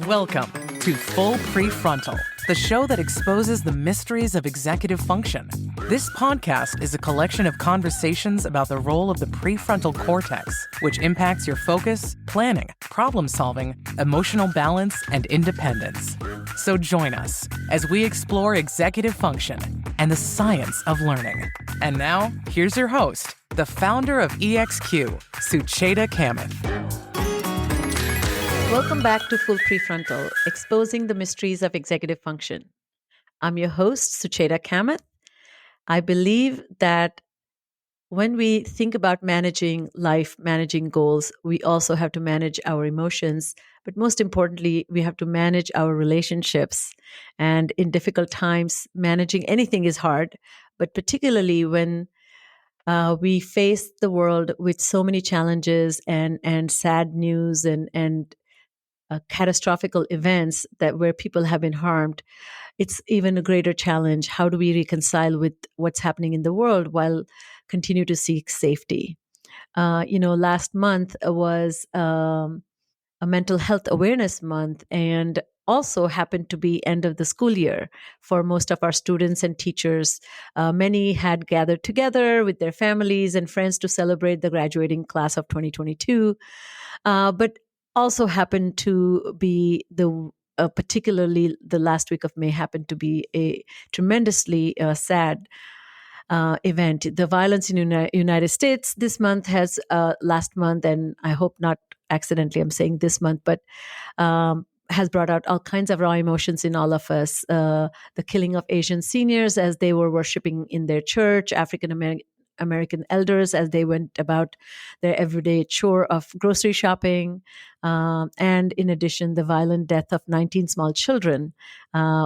Welcome to Full Prefrontal, the show that exposes the mysteries of executive function. This podcast is a collection of conversations about the role of the prefrontal cortex, which impacts your focus, planning, problem-solving, emotional balance, and independence. So join us as we explore executive function and the science of learning. And now, here's your host, the founder of EXQ, Sucheta Kamath. Welcome back to Full Prefrontal, exposing the mysteries of executive function. I'm your host, Sucheta Kamath. I believe that when we think about managing life, managing goals, we also have to manage our emotions. But most importantly, we have to manage our relationships. And in difficult times, managing anything is hard, but particularly when we face the world with so many challenges and sad news and catastrophic events that where people have been harmed, it's even a greater challenge. How do we reconcile with what's happening in the world while continue to seek safety? Last month was a mental health awareness month, and also happened to be end of the school year for most of our students and teachers. Many had gathered together with their families and friends to celebrate the graduating class of 2022. But also happened to be particularly the last week of May happened to be a tremendously sad event. The violence in the United States this month has last month, and I hope not accidentally I'm saying this month, but has brought out all kinds of raw emotions in all of us. The killing of Asian seniors as they were worshiping in their church, African American elders as they went about their everyday chore of grocery shopping, and in addition, the violent death of 19 small children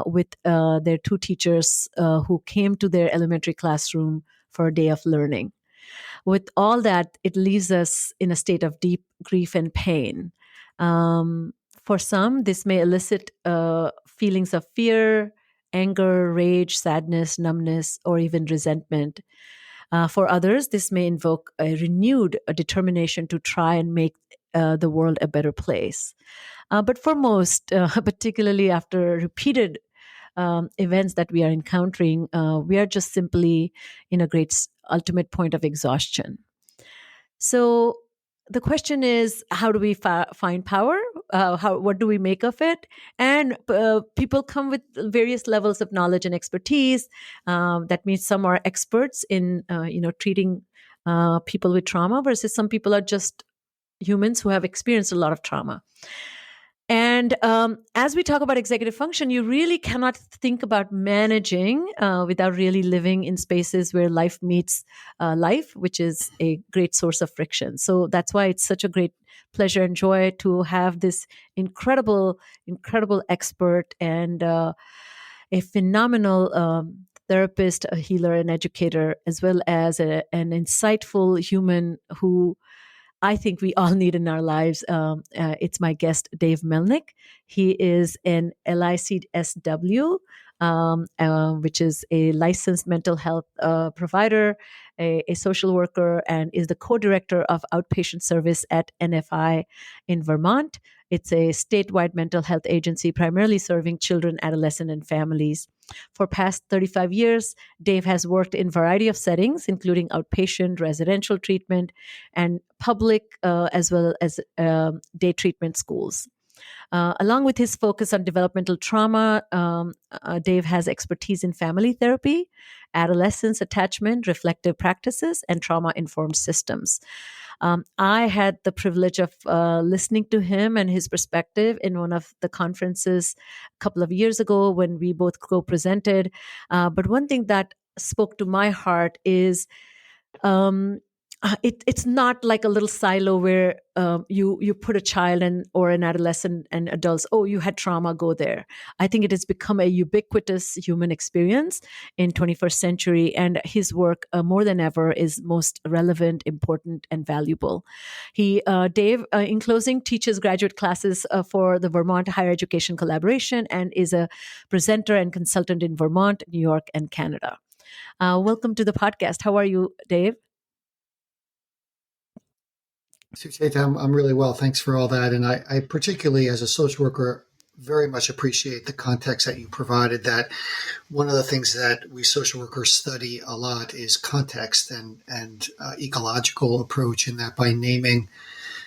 with their two teachers who came to their elementary classroom for a day of learning. With all that, it leaves us in a state of deep grief and pain. For some, this may elicit feelings of fear, anger, rage, sadness, numbness, or even resentment. For others, this may invoke a renewed determination to try and make the world a better place. But for most, particularly after repeated events that we are encountering, we are just simply in a great ultimate point of exhaustion. So the question is, how do we find power? What do we make of it? And people come with various levels of knowledge and expertise. That means some are experts in treating people with trauma, versus some people are just humans who have experienced a lot of trauma. And as we talk about executive function, you really cannot think about managing without really living in spaces where life meets life, which is a great source of friction. So that's why it's such a great pleasure and joy to have this incredible expert and a phenomenal therapist, a healer, and educator, as well as an insightful human who I think we all need in our lives. It's my guest, Dave Melnick. He is an LICSW, which is a licensed mental health provider, a social worker, and is the Co-Director of Outpatient Service at NFI in Vermont. It's a statewide mental health agency primarily serving children, adolescents, and families. For past 35 years, Dave has worked in a variety of settings, including outpatient, residential treatment, and public, as well as day treatment schools. Along with his focus on developmental trauma, Dave has expertise in family therapy, adolescence attachment, reflective practices, and trauma-informed systems. I had the privilege of listening to him and his perspective in one of the conferences a couple of years ago when we both co-presented. But one thing that spoke to my heart is it's not like a little silo where you put a child or an adolescent and adults, oh, you had trauma, go there. I think it has become a ubiquitous human experience in 21st century, and his work more than ever is most relevant, important, and valuable. Dave, in closing, teaches graduate classes for the Vermont Higher Education Collaboration and is a presenter and consultant in Vermont, New York, and Canada. Welcome to the podcast. How are you, Dave? Sucheta, I'm really well. Thanks for all that. And I particularly, as a social worker, very much appreciate the context that you provided, that one of the things that we social workers study a lot is context and ecological approach, and that by naming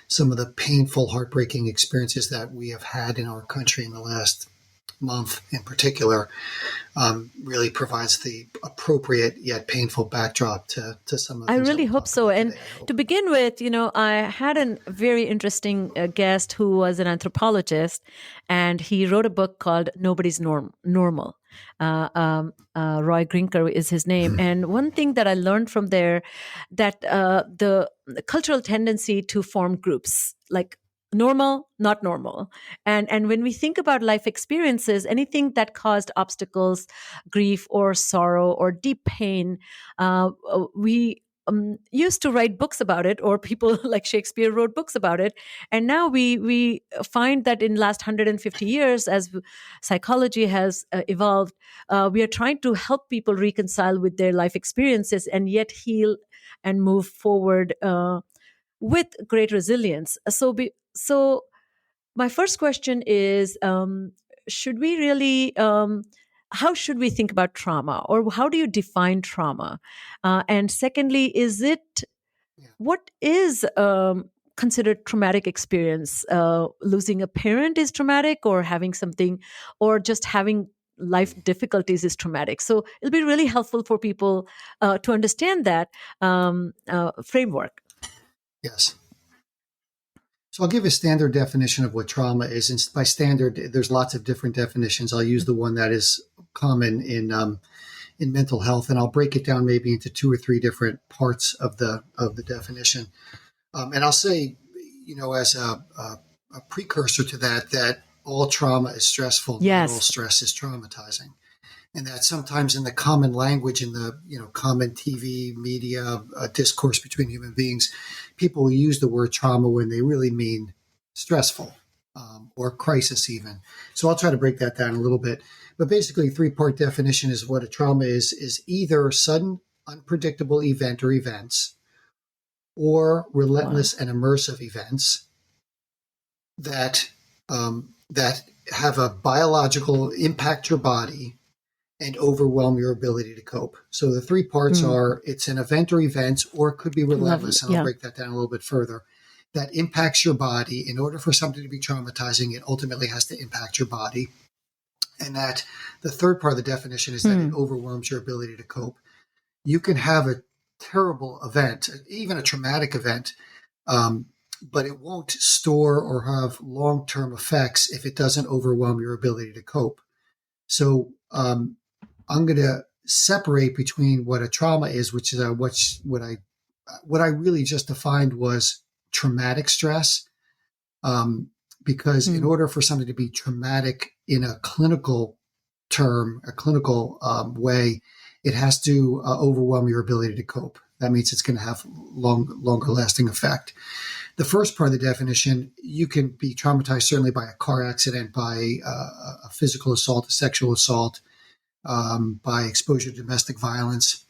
some of the painful, heartbreaking experiences that we have had in our country in the last month in particular, really provides the appropriate yet painful backdrop to some of the I things really hope so. And today, to begin with, I had a very interesting guest who was an anthropologist, and he wrote a book called Nobody's Normal. Roy Grinker is his name. And one thing that I learned from there, that the cultural tendency to form groups, like normal, not normal. And when we think about life experiences, anything that caused obstacles, grief or sorrow or deep pain, we used to write books about it, or people like Shakespeare wrote books about it. And now we find that in the last 150 years, as psychology has evolved, we are trying to help people reconcile with their life experiences and yet heal and move forward with great resilience. So my first question is, should we really, how should we think about trauma, or how do you define trauma? And secondly, what is considered traumatic experience? Losing a parent is traumatic, or having something, or just having life difficulties is traumatic. So it'll be really helpful for people to understand that framework. Yes. So I'll give a standard definition of what trauma is. And by standard, there's lots of different definitions. I'll use the one that is common in mental health, and I'll break it down maybe into 2 or 3 different parts of the definition. And I'll say, as a precursor to that all trauma is stressful. Yes. Not all stress is traumatizing. And that sometimes in the common language, in the common TV media discourse between human beings, people will use the word trauma when they really mean stressful or crisis even. So I'll try to break that down a little bit. But basically, 3-part definition is what a trauma is either sudden, unpredictable event or events, or relentless and immersive events that have a biological impact your body and overwhelm your ability to cope. So the 3 parts are, it's an event or events, or it could be relentless. And I'll break that down a little bit further. That impacts your body. In order for something to be traumatizing, it ultimately has to impact your body. And that the 3rd part of the definition is that it overwhelms your ability to cope. You can have a terrible event, even a traumatic event, but it won't store or have long-term effects if it doesn't overwhelm your ability to cope. So I'm going to separate between what a trauma is, which is what I really just defined was traumatic stress, because in order for something to be traumatic in a clinical term, a clinical way, it has to overwhelm your ability to cope. That means it's going to have longer lasting effect. The first part of the definition, you can be traumatized certainly by a car accident, by a physical assault, a sexual assault, by exposure to domestic violence.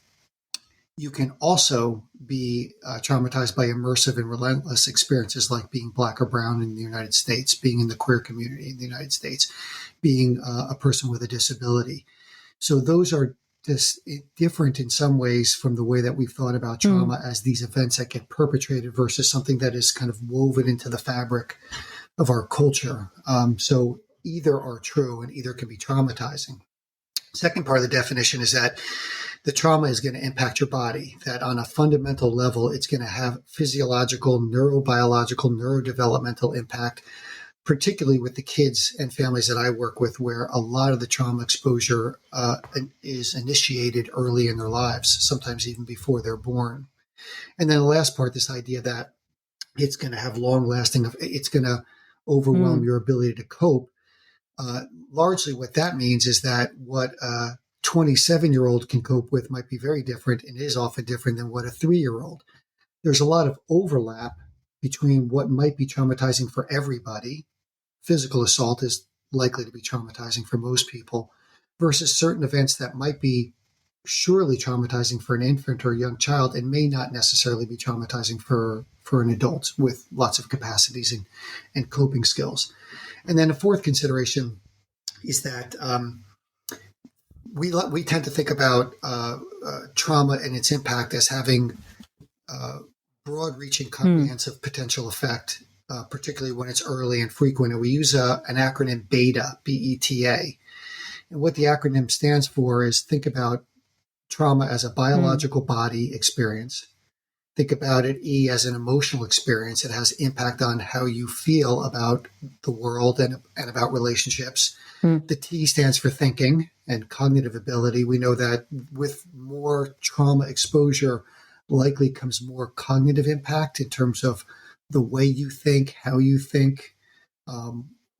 You can also be traumatized by immersive and relentless experiences like being Black or brown in the United States, being in the queer community in the United States, being a person with a disability. So those are just different in some ways from the way that we've thought about trauma as these events that get perpetrated versus something that is kind of woven into the fabric of our culture. So either are true and either can be traumatizing. Second part of the definition is that the trauma is going to impact your body, that on a fundamental level, it's going to have physiological, neurobiological, neurodevelopmental impact, particularly with the kids and families that I work with, where a lot of the trauma exposure is initiated early in their lives, sometimes even before they're born. And then the last part, this idea that it's going to have long-lasting, it's going to overwhelm your ability to cope. Largely what that means is that what a 27-year-old can cope with might be very different and is often different than what a 3-year-old. There's a lot of overlap between what might be traumatizing for everybody. Physical assault is likely to be traumatizing for most people versus certain events that might be surely traumatizing for an infant or a young child and may not necessarily be traumatizing for an adult with lots of capacities and coping skills. And then a fourth consideration is that we tend to think about trauma and its impact as having broad-reaching, comprehensive potential effect, particularly when it's early and frequent. And we use an acronym BETA, B-E-T-A. And what the acronym stands for is think about trauma as a biological body experience. Think about it, E, as an emotional experience. It has impact on how you feel about the world and about relationships. The T stands for thinking and cognitive ability. We know that with more trauma exposure likely comes more cognitive impact in terms of the way you think, how you think,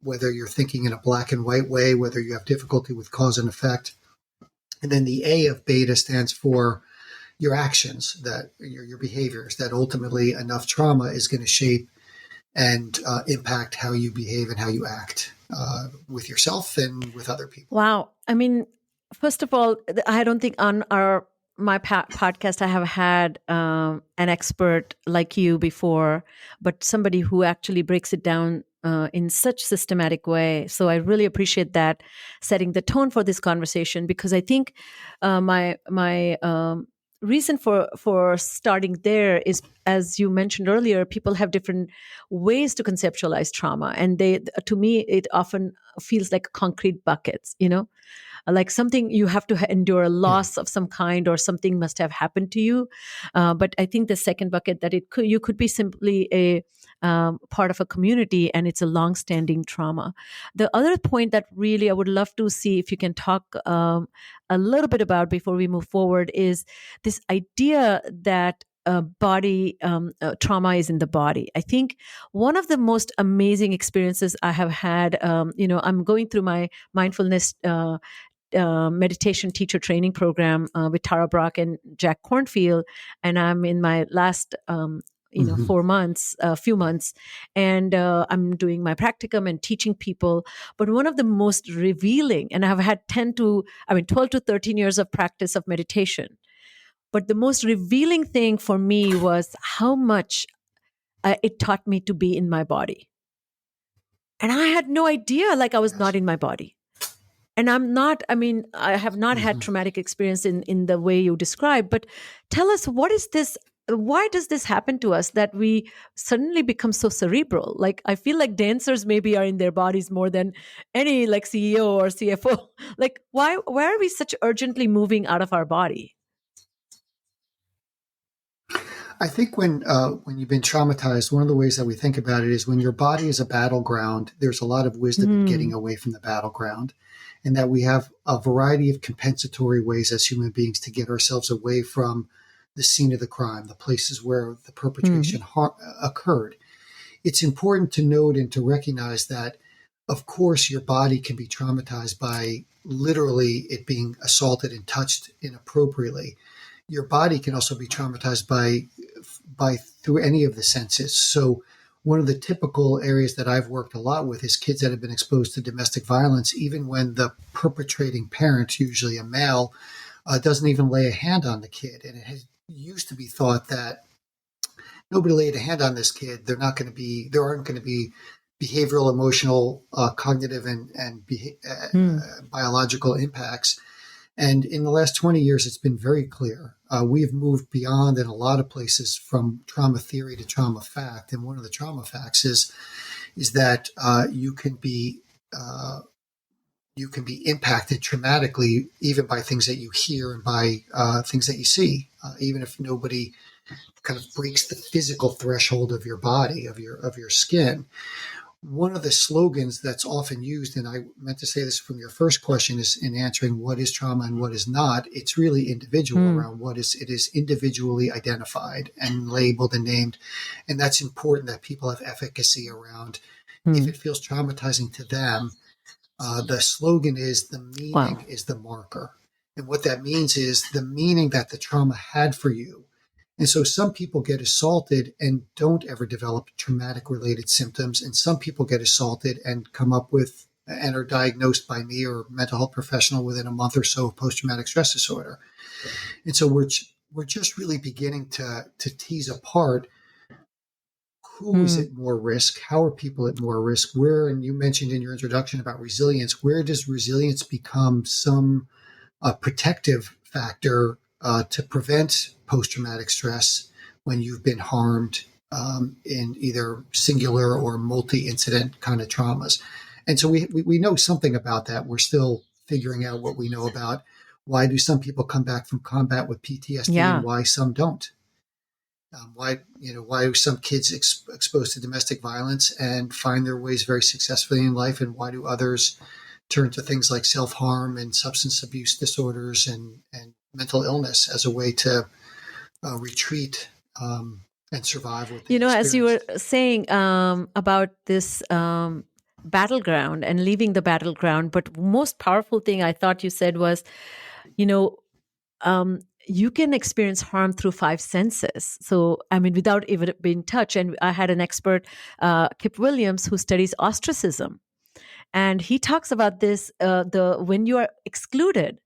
whether you're thinking in a black and white way, whether you have difficulty with cause and effect. And then the A of beta stands for your actions, that your behaviors, that ultimately enough trauma is going to shape and impact how you behave and how you act with yourself and with other people. Wow. I mean, first of all, I don't think on my podcast I have had an expert like you before, but somebody who actually breaks it down in such systematic way. So I really appreciate that, setting the tone for this conversation, because I think my reason for starting there is, as you mentioned earlier, people have different ways to conceptualize trauma, and to me it often feels like concrete buckets, like something you have to endure a loss of some kind, or something must have happened to you. But I think the second bucket, that you could be simply a part of a community, and it's a long-standing trauma. The other point that really I would love to see if you can talk a little bit about before we move forward is this idea that body trauma is in the body. I think one of the most amazing experiences I have had, I'm going through my mindfulness meditation teacher training program with Tara Brock and Jack Cornfield, and I'm in my last 4 months, a few months, and I'm doing my practicum and teaching people. But one of the most revealing, and I've had 12 to 13 years of practice of meditation. But the most revealing thing for me was how much it taught me to be in my body. And I had no idea, like I was not in my body. And I have not had traumatic experience in the way you describe, but tell us, what is this? Why does this happen to us that we suddenly become so cerebral? Like, I feel like dancers maybe are in their bodies more than any like CEO or CFO. Like, why are we such urgently moving out of our body? I think when you've been traumatized, one of the ways that we think about it is when your body is a battleground, there's a lot of wisdom in getting away from the battleground, and that we have a variety of compensatory ways as human beings to get ourselves away from the scene of the crime, the places where the perpetration occurred. It's important to note and to recognize that, of course, your body can be traumatized by literally it being assaulted and touched inappropriately. Your body can also be traumatized by through any of the senses. So one of the typical areas that I've worked a lot with is kids that have been exposed to domestic violence, even when the perpetrating parent, usually a male, doesn't even lay a hand on the kid. And it used to be thought that nobody laid a hand on this kid, there aren't going to be behavioral, emotional, cognitive, and biological impacts. And in the last 20 years, it's been very clear. We have moved beyond in a lot of places from trauma theory to trauma fact. And one of the trauma facts is that you can be impacted traumatically even by things that you hear and by things that you see, even if nobody kind of breaks the physical threshold of your body, of your skin. One of the slogans that's often used, and I meant to say this from your first question, is in answering what is trauma and what is not, it's really individual around it is individually identified and labeled and named. And that's important that people have efficacy around. If it feels traumatizing to them, the slogan is the meaning is the marker. And what that means is the meaning that the trauma had for you. And so some people get assaulted and don't ever develop traumatic related symptoms. And some people get assaulted and come up with and are diagnosed by me or a mental health professional within a month or so of post-traumatic stress disorder. And so we're just really beginning to tease apart who is at more risk, how are people at more risk, where, and you mentioned in your introduction about resilience, where does resilience become some protective factor to prevent post-traumatic stress when you've been harmed in either singular or multi-incident kind of traumas. And so we know something about that. We're still figuring out what we know about why do some people come back from combat with PTSD and why some don't. Why are some kids exposed to domestic violence and find their ways very successfully in life, and why do others turn to things like self-harm and substance abuse disorders and mental illness as a way to retreat and survive what they as you were experienced. saying about this battleground and leaving the battleground, but most powerful thing I thought you said was, you can experience harm through 5 senses. So, without even being touched. And I had an expert, Kip Williams, who studies ostracism. And he talks about this, when you are excluded,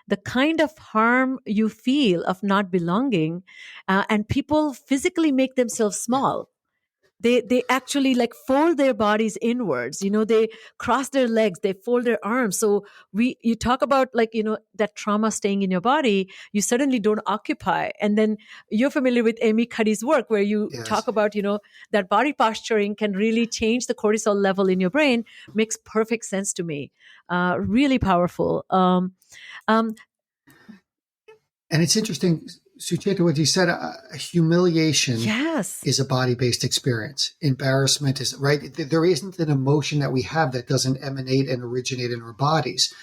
the kind of harm you feel of not belonging, and people physically make themselves small. They actually like fold their bodies inwards, they cross their legs, they fold their arms. So you talk about that trauma staying in your body, you suddenly don't occupy. And then you're familiar with Amy Cuddy's work where you talk about, that body posturing can really change the cortisol level in your brain. Makes perfect sense to me. Really powerful. And it's interesting, Sucheta, what you said, humiliation is a body-based experience. Embarrassment is, right? There isn't an emotion that we have that doesn't emanate and originate in our bodies.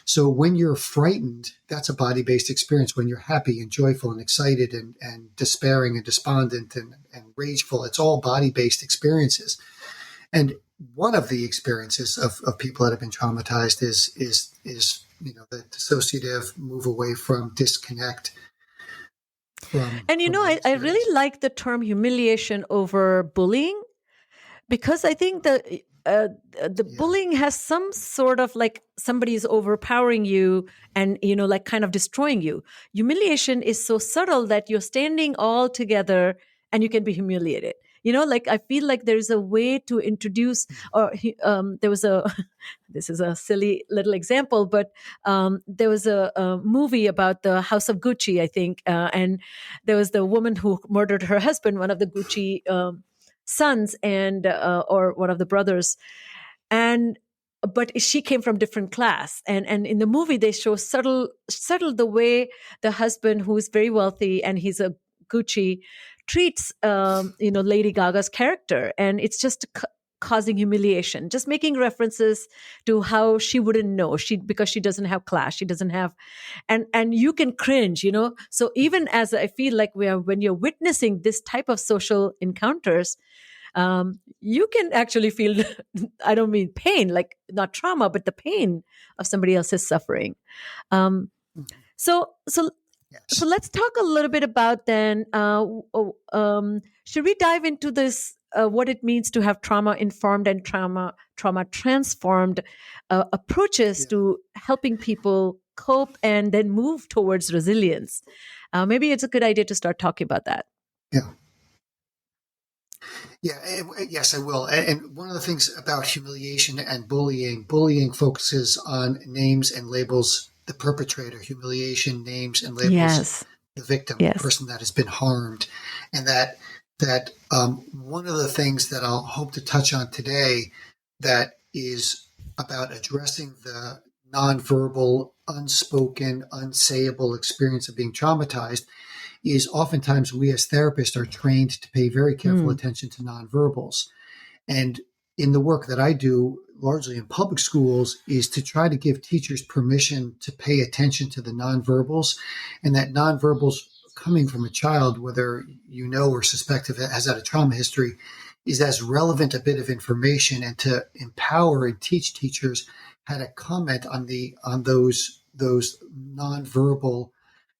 So when you're frightened, that's a body-based experience. When you're happy and joyful and excited and despairing and despondent and rageful, it's all body-based experiences. And one of the experiences of people that have been traumatized is the dissociative move away from, disconnect. I really like the term humiliation over bullying, because I think the bullying has some sort of like somebody is overpowering you and, kind of destroying you. Humiliation is so subtle that you're standing all together and you can be humiliated. I feel like there's a way to introduce, or there was this is a silly little example, but there was a movie about the House of Gucci, I think, and there was the woman who murdered her husband, one of the Gucci sons, and or one of the brothers, but she came from different class, and in the movie they show subtle the way the husband, who is very wealthy and he's a Gucci, treats Lady Gaga's character, and it's just causing humiliation, just making references to how she wouldn't know, because she doesn't have class, she doesn't have, and you can cringe, so even as I feel like when you're witnessing this type of social encounters, you can actually feel I don't mean pain, like not trauma, but the pain of somebody else's suffering. So let's talk a little bit about then, should we dive into this, what it means to have trauma-informed and trauma-transformed approaches to helping people cope and then move towards resilience? Maybe it's a good idea to start talking about that. Yes, I will. And one of the things about humiliation and bullying focuses on names and labels the perpetrator. Humiliation names and labels the victim, the person that has been harmed. And that one of the things that I'll hope to touch on today that is about addressing the nonverbal, unspoken, unsayable experience of being traumatized is oftentimes we as therapists are trained to pay very careful attention to nonverbals. And in the work that I do, largely in public schools, is to try to give teachers permission to pay attention to the nonverbals, and that nonverbals coming from a child, whether you know or suspect if it has had a trauma history, is as relevant a bit of information, and to empower and teach teachers how to comment on those nonverbal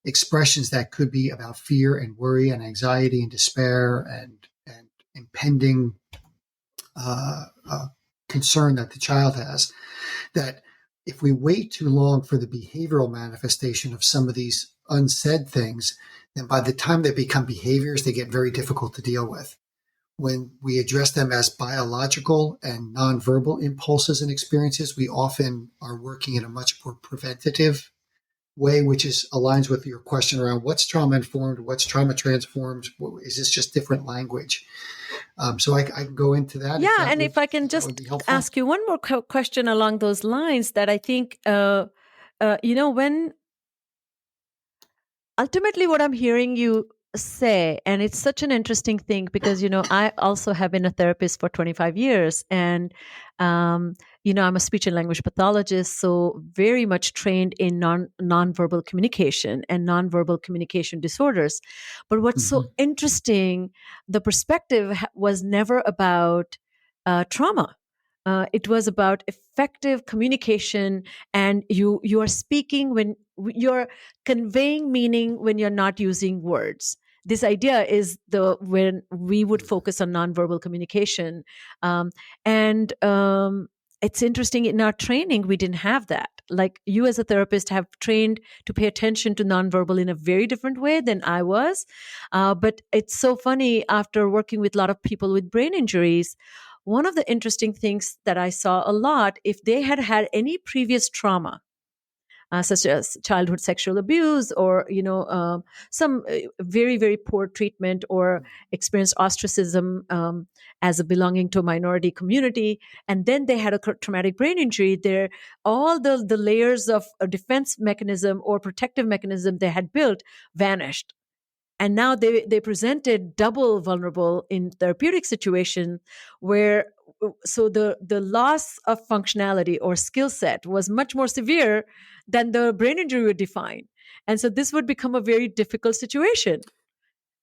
expressions that could be about fear and worry and anxiety and despair and impending concern that the child has. that if we wait too long for the behavioral manifestation of some of these unsaid things, then by the time they become behaviors, they get very difficult to deal with. When we address them as biological and nonverbal impulses and experiences, we often are working in a much more preventative way, which aligns with your question around what's trauma informed, what's trauma transformed. Is this just different language? So I can go into that. Yeah, and if I can just ask you one more question along those lines, that I think, when ultimately what I'm hearing you say, and it's such an interesting thing because, I also have been a therapist for 25 years and, I'm a speech and language pathologist, so very much trained in nonverbal communication and nonverbal communication disorders. But what's so interesting, the perspective was never about trauma. It was about effective communication, and you are speaking when you're conveying meaning when you're not using words. This idea is when we would focus on nonverbal communication, and it's interesting, in our training we didn't have that. Like, you as a therapist have trained to pay attention to nonverbal in a very different way than I was. But it's so funny, after working with a lot of people with brain injuries, one of the interesting things that I saw a lot, if they had had any previous trauma, such as childhood sexual abuse or, some very, very poor treatment, or experienced ostracism as a belonging to a minority community, and then they had a traumatic brain injury, all the layers of a defense mechanism or protective mechanism they had built vanished. And now they presented double vulnerable in therapeutic situation, where so the loss of functionality or skill set was much more severe than the brain injury would define. And so this would become a very difficult situation.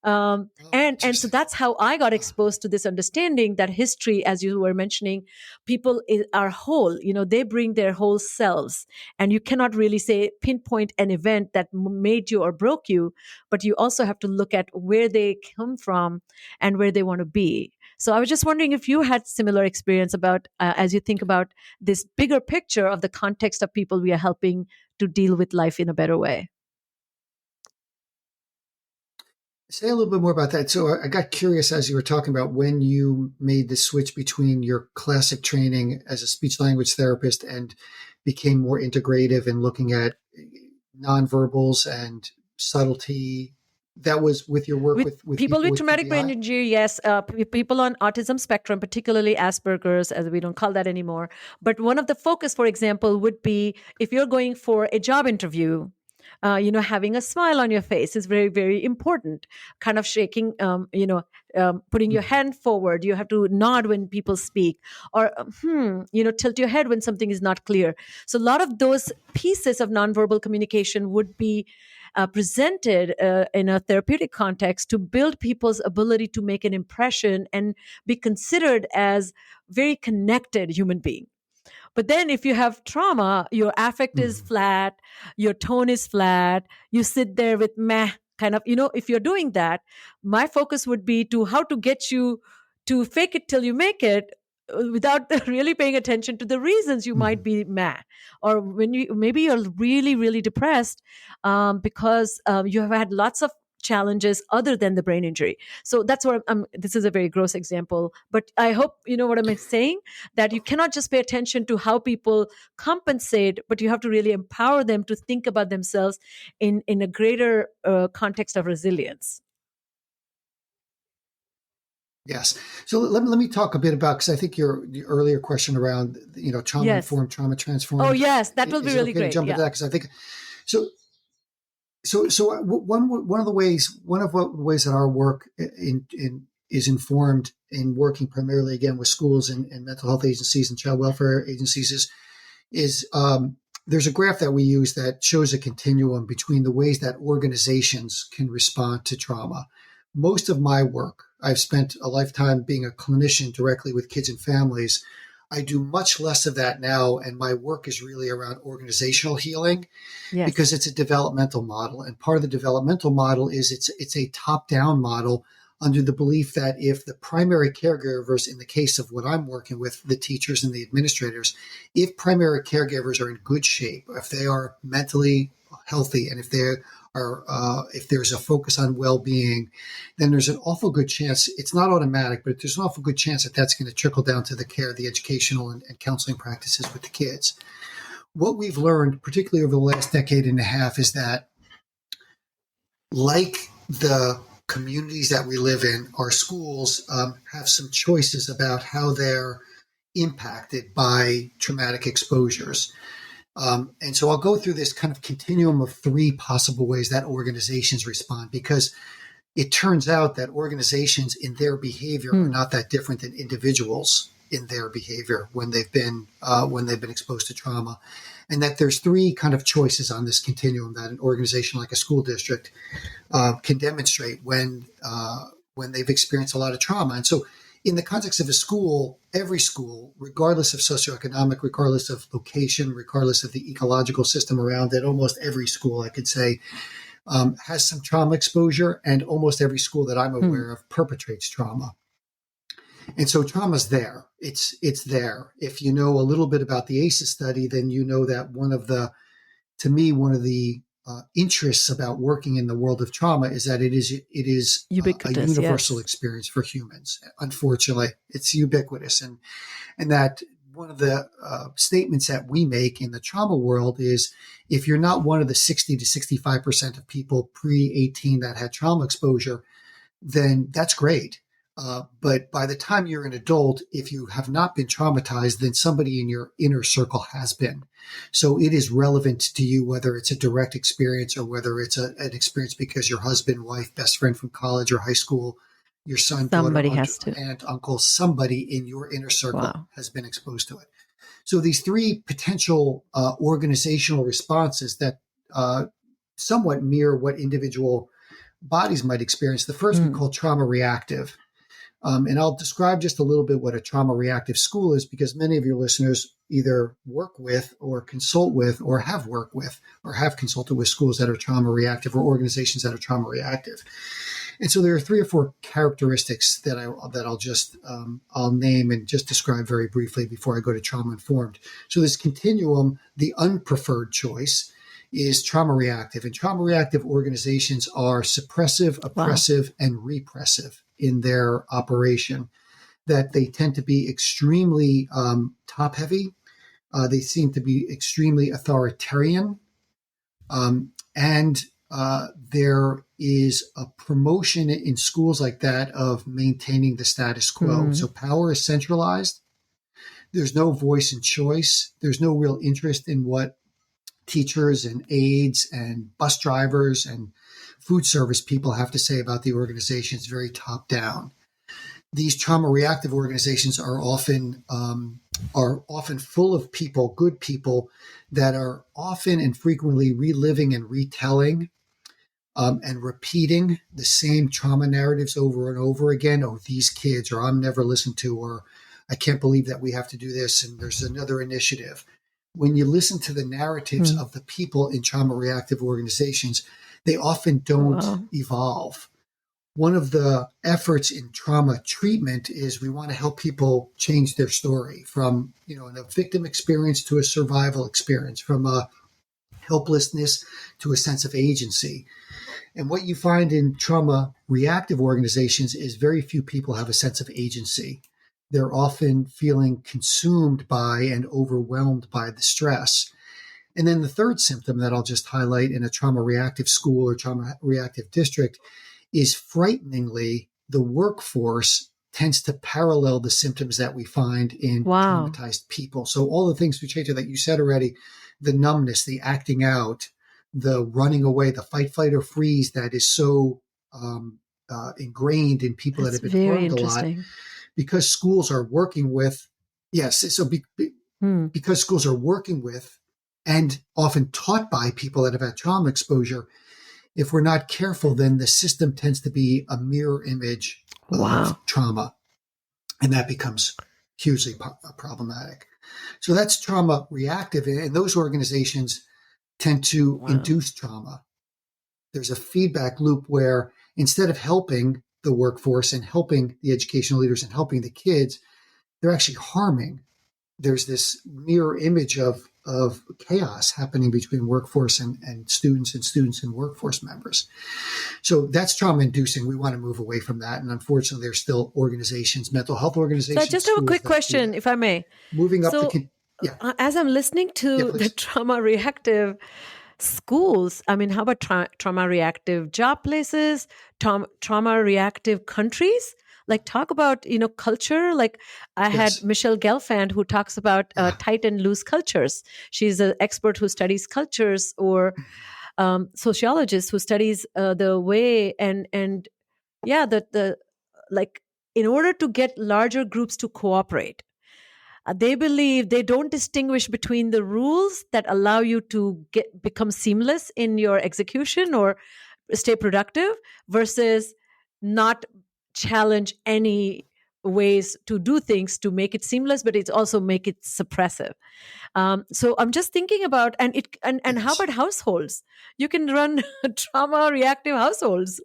And so that's how I got exposed to this understanding that history, as you were mentioning, people are whole, they bring their whole selves, and you cannot really say pinpoint an event that made you or broke you, but you also have to look at where they come from and where they want to be. So I was just wondering if you had similar experience about, as you think about this bigger picture of the context of people we are helping to deal with life in a better way. Say a little bit more about that. So I got curious as you were talking about when you made the switch between your classic training as a speech language therapist and became more integrative and looking at nonverbals and subtlety. That was with your work with people with traumatic brain injury, yes. People on autism spectrum, particularly Asperger's, as we don't call that anymore. But one of the focus, for example, would be if you're going for a job interview, having a smile on your face is very, very important. Kind of shaking, putting your hand forward. You have to nod when people speak, or tilt your head when something is not clear. So a lot of those pieces of nonverbal communication would be presented in a therapeutic context to build people's ability to make an impression and be considered as very connected human being. But then if you have trauma, your affect is flat, your tone is flat, you sit there with meh, kind of, if you're doing that, my focus would be to how to get you to fake it till you make it, without really paying attention to the reasons you might be mad, or when maybe you're really, really depressed because you have had lots of challenges other than the brain injury. So that's what this is a very gross example, but I hope you know what I'm saying, that you cannot just pay attention to how people compensate, but you have to really empower them to think about themselves in a greater context of resilience. Yes. So let me talk a bit about, because I think your earlier question around, trauma informed, trauma transformed. Oh, yes. That will be really great. Jump into that, because I think so. So one of the ways that our work is informed in working primarily again with schools and mental health agencies and child welfare agencies is there's a graph that we use that shows a continuum between the ways that organizations can respond to trauma. Most of my work, I've spent a lifetime being a clinician directly with kids and families. I do much less of that now, and my work is really around organizational healing because it's a developmental model. And part of the developmental model is it's a top-down model under the belief that if the primary caregivers, in the case of what I'm working with, the teachers and the administrators, if primary caregivers are in good shape, if they are mentally healthy, and if there's a focus on well-being, then there's an awful good chance, it's not automatic, but there's an awful good chance that that's going to trickle down to the care, the educational and counseling practices with the kids. What we've learned, particularly over the last decade and a half, is that like the communities that we live in, our schools have some choices about how they're impacted by traumatic exposures. And so I'll go through this kind of continuum of three possible ways that organizations respond, because it turns out that organizations in their behavior are not that different than individuals in their behavior when they've been exposed to trauma. And that there's three kind of choices on this continuum that an organization like a school district can demonstrate when they've experienced a lot of trauma. And so in the context of a school, every school, regardless of socioeconomic, regardless of location, regardless of the ecological system around it, almost every school, I could say, has some trauma exposure, and almost every school that I'm aware of perpetrates trauma. And so trauma's there. It's there. If you know a little bit about the ACEs study, then you know that one of the interests about working in the world of trauma is that it is ubiquitous, a universal experience for humans. Unfortunately, it's ubiquitous, and that one of the statements that we make in the trauma world is, if you're not one of the 60 to 65% of people pre-18 that had trauma exposure, then that's great. But by the time you're an adult, if you have not been traumatized, then somebody in your inner circle has been. So it is relevant to you, whether it's a direct experience or whether it's an experience because your husband, wife, best friend from college or high school, your son, somebody daughter, has to. aunt, uncle, somebody in your inner circle has been exposed to it. So these three potential organizational responses that somewhat mirror what individual bodies might experience. The first we call trauma reactive. And I'll describe just a little bit what a trauma reactive school is, because many of your listeners either work with or consult with or have worked with or have consulted with schools that are trauma reactive or organizations that are trauma reactive. And so there are three or four characteristics that I'll just I'll name and just describe very briefly before I go to trauma informed. So this continuum, the unpreferred choice, is trauma reactive. And trauma reactive organizations are suppressive, oppressive, and repressive in their operation, that they tend to be extremely top heavy. They seem to be extremely authoritarian. And there is a promotion in schools like that of maintaining the status quo. So power is centralized. There's no voice and choice. There's no real interest in what teachers and aides and bus drivers and food service people have to say about the organization. Is very top down. These trauma reactive organizations are often full of people, good people, that are often and frequently reliving and retelling and repeating the same trauma narratives over and over again. Oh, these kids, or I'm never listened to, or I can't believe that we have to do this, and there's another initiative. When you listen to the narratives of the people in trauma reactive organizations, they often don't evolve. One of the efforts in trauma treatment is we want to help people change their story from, a victim experience to a survival experience, from a helplessness to a sense of agency. And what you find in trauma reactive organizations is very few people have a sense of agency. They're often feeling consumed by and overwhelmed by the stress. And then the third symptom that I'll just highlight in a trauma reactive school or trauma reactive district is, frighteningly, the workforce tends to parallel the symptoms that we find in traumatized people. So all the things, Sucheta, that you said already, the numbness, the acting out, the running away, the fight, flight, or freeze that is so ingrained in people that have been harmed a lot. Because schools are working with, because schools are working with and often taught by people that have had trauma exposure, if we're not careful, then the system tends to be a mirror image of trauma. And that becomes hugely problematic. So that's trauma reactive. And those organizations tend to induce trauma. There's a feedback loop where instead of helping, the workforce and helping the educational leaders and helping the kids, they're actually harming. There's this mirror image of chaos happening between workforce and students and workforce members. So that's trauma inducing. We want to move away from that. And unfortunately, there's still organizations, mental health organizations. So I just have a quick question, if I may. Moving up as I'm listening to the trauma reactive schools, I mean, how about trauma reactive job places, trauma reactive countries? Like, talk about, culture. Like, I had Michelle Gelfand, who talks about tight and loose cultures. She's an expert who studies cultures, or sociologist who studies the way like, in order to get larger groups to cooperate, they believe they don't distinguish between the rules that allow you to become seamless in your execution or stay productive versus not challenge any ways to do things to make it seamless, but it's also make it suppressive. So I'm just thinking about, and how about households? You can run trauma reactive households.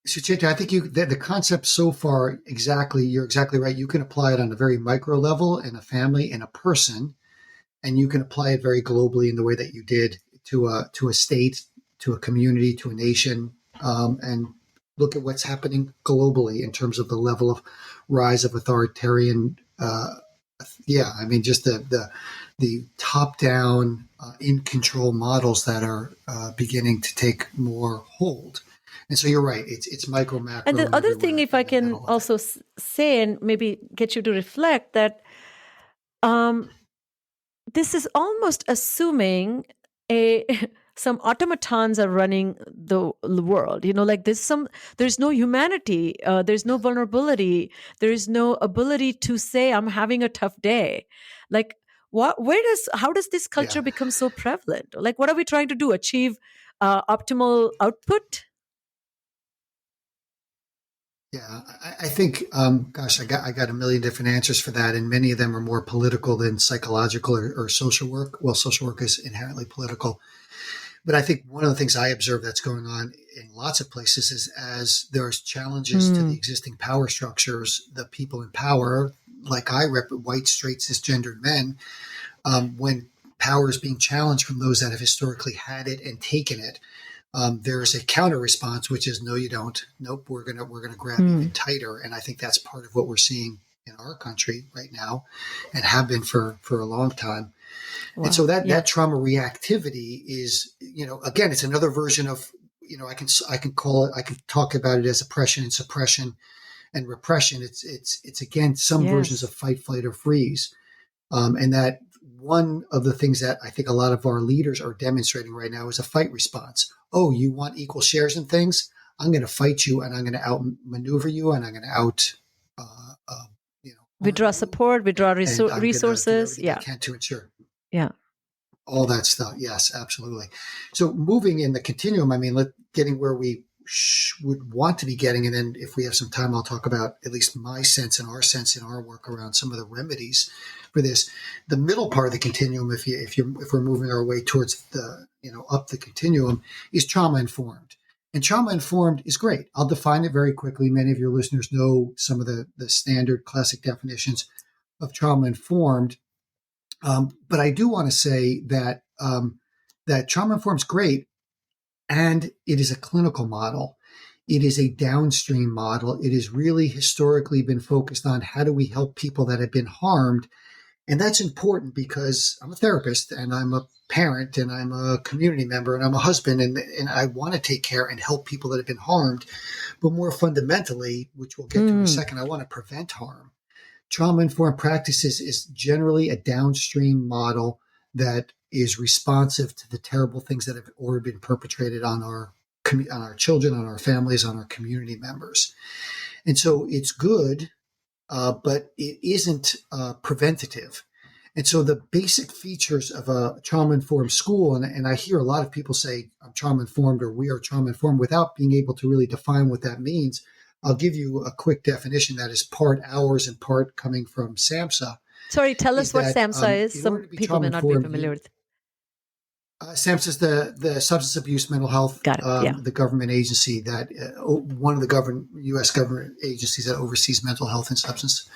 Sucheta, I think the concept so far, you're exactly right. You can apply it on a very micro level in a family, in a person, and you can apply it very globally in the way that you did to a state, to a community, to a nation, and look at what's happening globally in terms of the level of rise of authoritarian. Just the top-down, in control models that are beginning to take more hold. And so you're right. It's micro, macro. And the other thing, if I can also say, and maybe get you to reflect, that this is almost assuming some automatons are running the world. Like there's no humanity, there's no vulnerability, there is no ability to say, I'm having a tough day. Like, how does this culture become so prevalent? Like, what are we trying to do? Achieve optimal output? Yeah, I think, I got a million different answers for that, and many of them are more political than psychological or social work. Well, social work is inherently political. But I think one of the things I observe that's going on in lots of places is as there's challenges to the existing power structures, the people in power, like I rep white, straight, cisgendered men, when power is being challenged from those that have historically had it and taken it, there's a counter response, which is, no, you don't. Nope, we're gonna grab even tighter. And I think that's part of what we're seeing in our country right now, and have been for a long time. Wow. And so that trauma reactivity is, again, it's another version of, I can talk about it as oppression and suppression and repression. It's again, some versions of fight, flight, or freeze. And that one of the things that I think a lot of our leaders are demonstrating right now is a fight response. Oh, you want equal shares in things? I'm going to fight you, and I'm going to outmaneuver you, and I'm going to withdraw support, withdraw resources. I can to ensure. Yeah. All that stuff. Yes, absolutely. So moving in the continuum, getting where we would want to be getting. And then if we have some time, I'll talk about at least my sense and our sense in our work around some of the remedies for this. The middle part of the continuum, if we're moving our way towards the, up the continuum, is trauma informed. And trauma informed is great. I'll define it very quickly. Many of your listeners know some of the standard classic definitions of trauma informed. But I do want to say that that trauma informed is great, and it is a clinical model. It is a downstream model. It has really historically been focused on how do we help people that have been harmed. And that's important because I'm a therapist, and I'm a parent, and I'm a community member, and I'm a husband, and I want to take care and help people that have been harmed. But more fundamentally, which we'll get to in a second, I want to prevent harm. Trauma-informed practices is generally a downstream model that is responsive to the terrible things that have already been perpetrated on our children, on our families, on our community members. And so it's good, but it isn't preventative. And so the basic features of a trauma-informed school, and I hear a lot of people say, I'm trauma-informed, or we are trauma-informed, without being able to really define what that means. I'll give you a quick definition that is part ours and part coming from SAMHSA. Sorry, tell us what SAMHSA is. Some people may not be familiar with. SAMHSA is the Substance Abuse Mental Health, Got it. Yeah. the government agency that one of the U.S. government agencies that oversees mental health and substance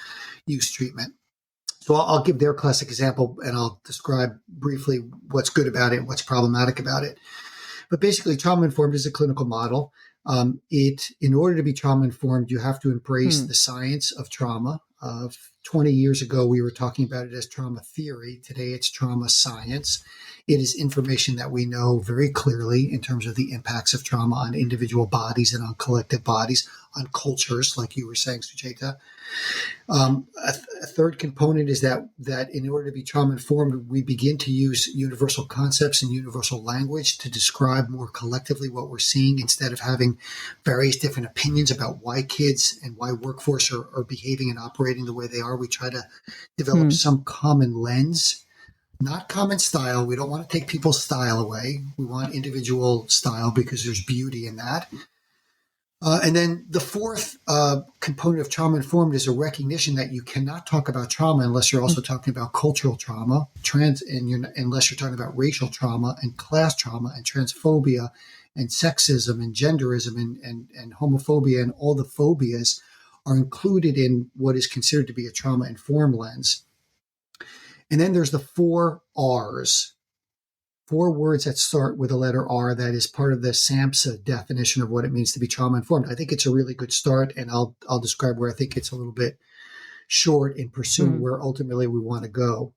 use treatment. So I'll give their classic example, and I'll describe briefly what's good about it and what's problematic about it. But basically, trauma-informed is a clinical model. In order to be trauma-informed, you have to embrace the science of trauma. 20 years ago, we were talking about it as trauma theory. Today, it's trauma science. It is information that we know very clearly in terms of the impacts of trauma on individual bodies and on collective bodies, on cultures, like you were saying, Sucheta. A third component is that in order to be trauma-informed, we begin to use universal concepts and universal language to describe more collectively what we're seeing, instead of having various different opinions about why kids and why workforce are behaving and operating the way they are. We try to develop some common lens, not common style. We don't want to take people's style away. We want individual style because there's beauty in that. And then the fourth component of trauma-informed is a recognition that you cannot talk about trauma unless you're also talking about cultural trauma, unless you're talking about racial trauma and class trauma and transphobia and sexism and genderism and homophobia, and all the phobias are included in what is considered to be a trauma-informed lens. And then there's the 4 R's. 4 words that start with the letter R. That is part of the SAMHSA definition of what it means to be trauma-informed. I think it's a really good start, and I'll describe where I think it's a little bit short in pursuing where ultimately we want to go.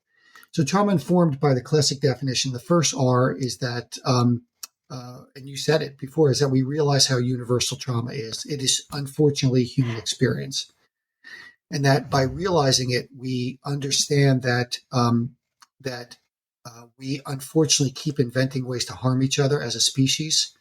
So trauma-informed, by the classic definition, the first R is that, and you said it before, is that we realize how universal trauma is. It is unfortunately human experience. And that by realizing it, we understand that we unfortunately keep inventing ways to harm each other as a species,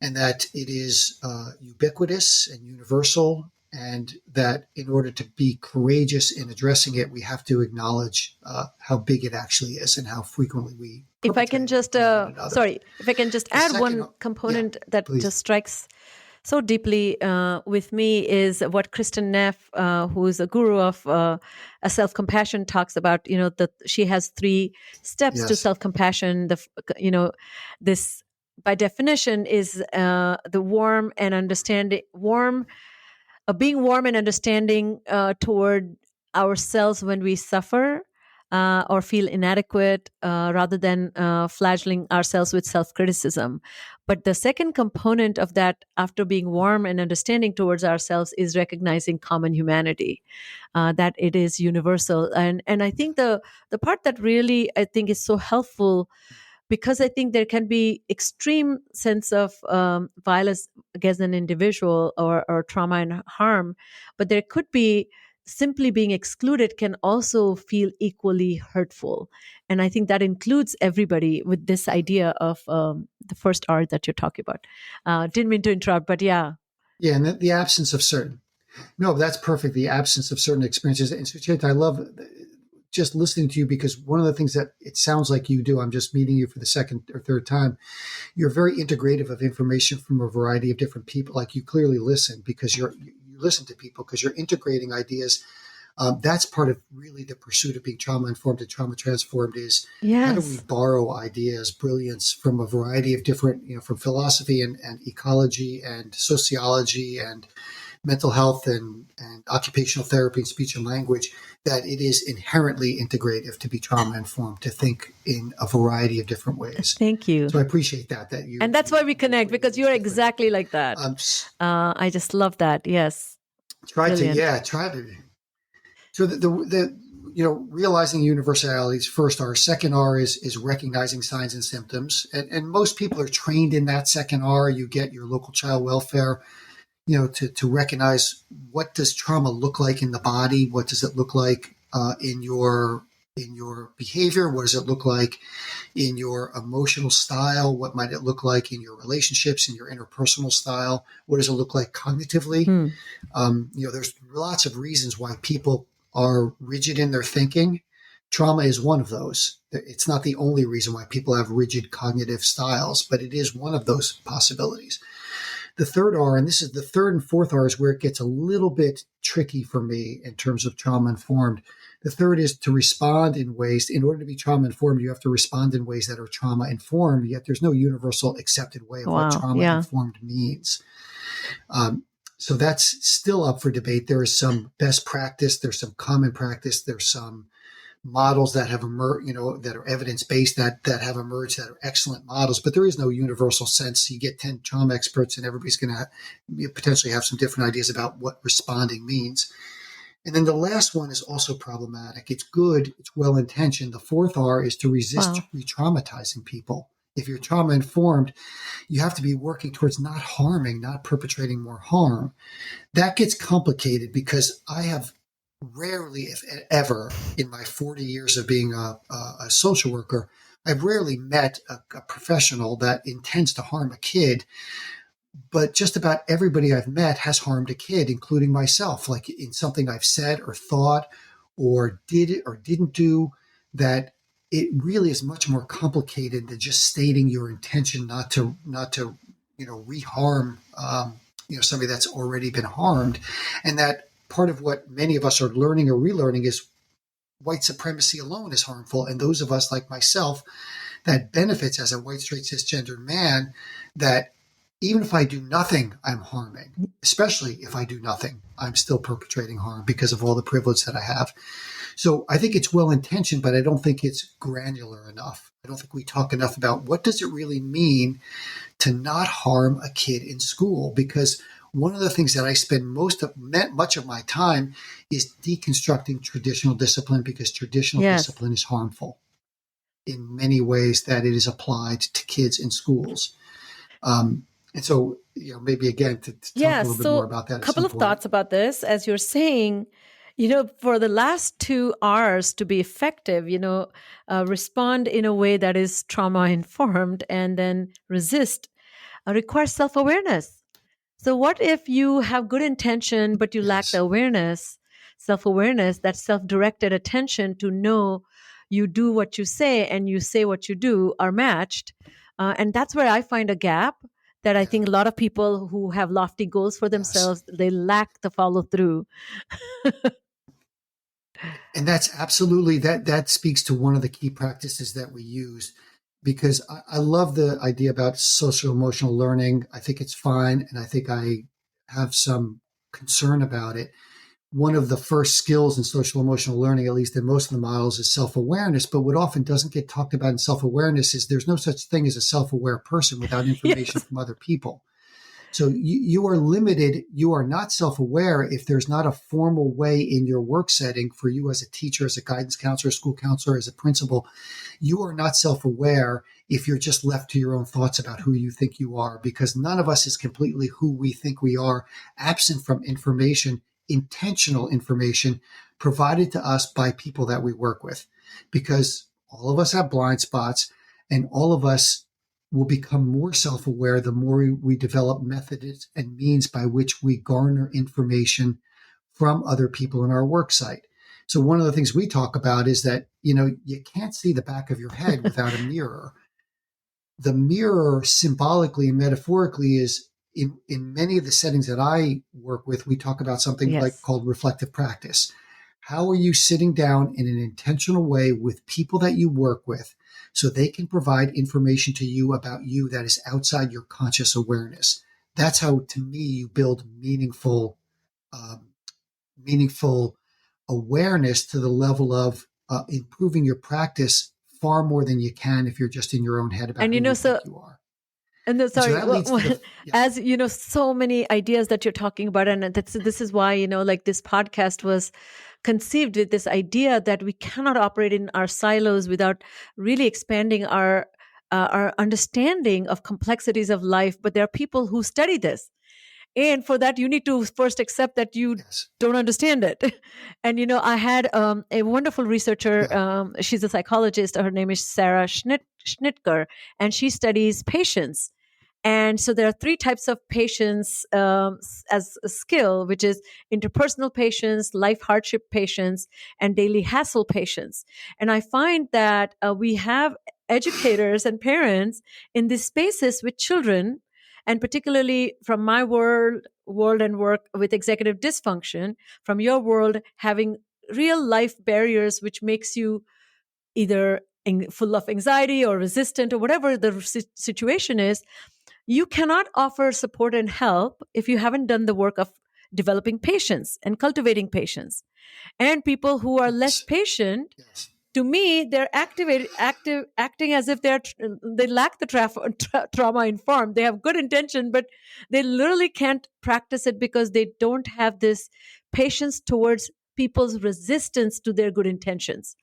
and that it is ubiquitous and universal, and that in order to be courageous in addressing it, we have to acknowledge how big it actually is and how frequently we. If I can just, add one component that please. Just strikes so deeply with me is what Kristen Neff, who is a guru of a self-compassion, talks about. That she has 3 steps to self-compassion. This by definition is the warm and understanding, being warm and understanding toward ourselves when we suffer or feel inadequate, rather than flagellating ourselves with self-criticism. But the second component of that, after being warm and understanding towards ourselves, is recognizing common humanity, that it is universal. And I think the part that really I think is so helpful, because I think there can be extreme sense of violence against an individual or trauma and harm, but there could be simply being excluded can also feel equally hurtful. And I think that includes everybody with this idea of the first R that you're talking about. Didn't mean to interrupt, but yeah. Yeah, and the absence of certain. No, that's perfect. The absence of certain experiences. And Sucheta, I love just listening to you, because one of the things that it sounds like you do, I'm just meeting you for the second or third time, you're very integrative of information from a variety of different people. Like, you clearly listen because you listen to people because you're integrating ideas. That's part of really the pursuit of being trauma-informed and trauma-transformed is how do we borrow ideas, brilliance from a variety of different, from philosophy and ecology and sociology and mental health and occupational therapy and speech and language, that it is inherently integrative to be trauma-informed, to think in a variety of different ways. Thank you. So I appreciate that you. And that's why we connect, because you're exactly like that. I just love that. Yes. Try to. So the realizing universalities, first R. Second R is recognizing signs and symptoms. And most people are trained in that second R. You get your local child welfare, to recognize, what does trauma look like in the body? What does it look like in your behavior? What does it look like in your emotional style? What might it look like in your relationships, in your interpersonal style? What does it look like cognitively? There's lots of reasons why people are rigid in their thinking. Trauma is one of those. It's not the only reason why people have rigid cognitive styles, but it is one of those possibilities. The third R, and this is the third and fourth R, is where it gets a little bit tricky for me in terms of trauma-informed. The third is to respond in ways, in order to be trauma informed, you have to respond in ways that are trauma informed, yet there's no universal accepted way of what Wow. trauma Yeah. informed means. So that's still up for debate. There is some best practice, there's some common practice, there's some models that have emerged, that are evidence-based that have emerged that are excellent models, but there is no universal sense. You get 10 trauma experts and everybody's going to potentially have some different ideas about what responding means. And then the last one is also problematic. It's good, it's well-intentioned. The fourth R is to resist re-traumatizing people. If you're trauma informed, you have to be working towards not harming, not perpetrating more harm. That gets complicated because I have rarely, if ever, in my 40 years of being a social worker, I've rarely met a professional that intends to harm a kid. But just about everybody I've met has harmed a kid, including myself, like in something I've said or thought or did it or didn't do, that it really is much more complicated than just stating your intention not to reharm somebody that's already been harmed. And that part of what many of us are learning or relearning is white supremacy alone is harmful. And those of us like myself that benefits as a white, straight, cisgendered man, that even if I do nothing, I'm harming. Especially if I do nothing, I'm still perpetrating harm because of all the privilege that I have. So I think it's well-intentioned, but I don't think it's granular enough. I don't think we talk enough about what does it really mean to not harm a kid in school, because one of the things that I spend much of my time is deconstructing traditional discipline, because traditional discipline is harmful in many ways that it is applied to kids in schools. And so, maybe again to talk a little bit more about that. A couple of thoughts about this. As you're saying, for the last 2 R's to be effective, respond in a way that is trauma informed and then resist requires self-awareness. So what if you have good intention, but you lack the awareness, self-awareness, that self-directed attention to know you do what you say and you say what you do are matched. And that's where I find a gap that I think a lot of people who have lofty goals for themselves, they lack the follow through. And that's absolutely, that speaks to one of the key practices that we use, because I love the idea about social emotional learning. I think it's fine. And I think I have some concern about it. One of the first skills in social emotional learning, at least in most of the models, is self-awareness. But what often doesn't get talked about in self-awareness is there's no such thing as a self-aware person without information from other people. So you are limited. You are not self-aware if there's not a formal way in your work setting for you as a teacher, as a guidance counselor, school counselor, as a principal. You are not self-aware if you're just left to your own thoughts about who you think you are, because none of us is completely who we think we are, absent from information, intentional information provided to us by people that we work with, because all of us have blind spots and all of us will become more self-aware the more we develop methods and means by which we garner information from other people in our work site. So one of the things we talk about is that, you can't see the back of your head without a mirror. The mirror symbolically and metaphorically is in many of the settings that I work with, we talk about something called reflective practice. How are you sitting down in an intentional way with people that you work with so they can provide information to you about you that is outside your conscious awareness? That's how, to me, you build meaningful awareness to the level of improving your practice far more than you can if you're just in your own head about who you think you are. And then, sorry, as so many ideas that you're talking about, and this is why, this podcast was conceived with this idea that we cannot operate in our silos without really expanding our understanding of complexities of life. But there are people who study this. And for that, you need to first accept that you don't understand it. And, I had a wonderful researcher. She's a psychologist. Her name is Sarah Schnitker, and she studies patience. And so there are 3 types of patience as a skill, which is interpersonal patience, life hardship patience, and daily hassle patience. And I find that we have educators and parents in these spaces with children, and particularly from my world and work with executive dysfunction, from your world having real life barriers which makes you either full of anxiety or resistant or whatever the situation is, you cannot offer support and help if you haven't done the work of developing patience and cultivating patience. And people who are less patient, Yes. to me, they're acting as if they lack the trauma informed. They have good intention, but they literally can't practice it because they don't have this patience towards people's resistance to their good intentions.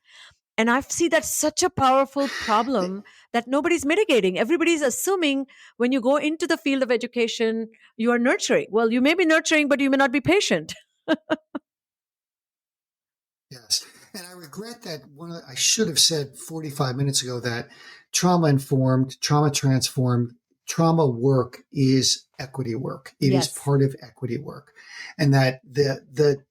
And I see that's such a powerful problem that nobody's mitigating. Everybody's assuming when you go into the field of education, you are nurturing. Well, you may be nurturing, but you may not be patient. Yes. And I regret that I should have said 45 minutes ago that trauma-informed, trauma-transformed, trauma work is equity work. It is part of equity work. And that the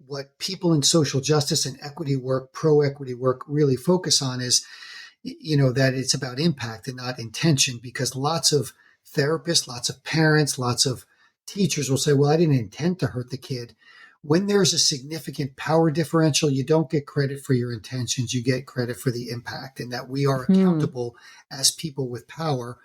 what people in social justice and equity work, pro-equity work really focus on is, that it's about impact and not intention, because lots of therapists, lots of parents, lots of teachers will say, well, I didn't intend to hurt the kid. When there's a significant power differential, you don't get credit for your intentions, you get credit for the impact, and that we are accountable as people with power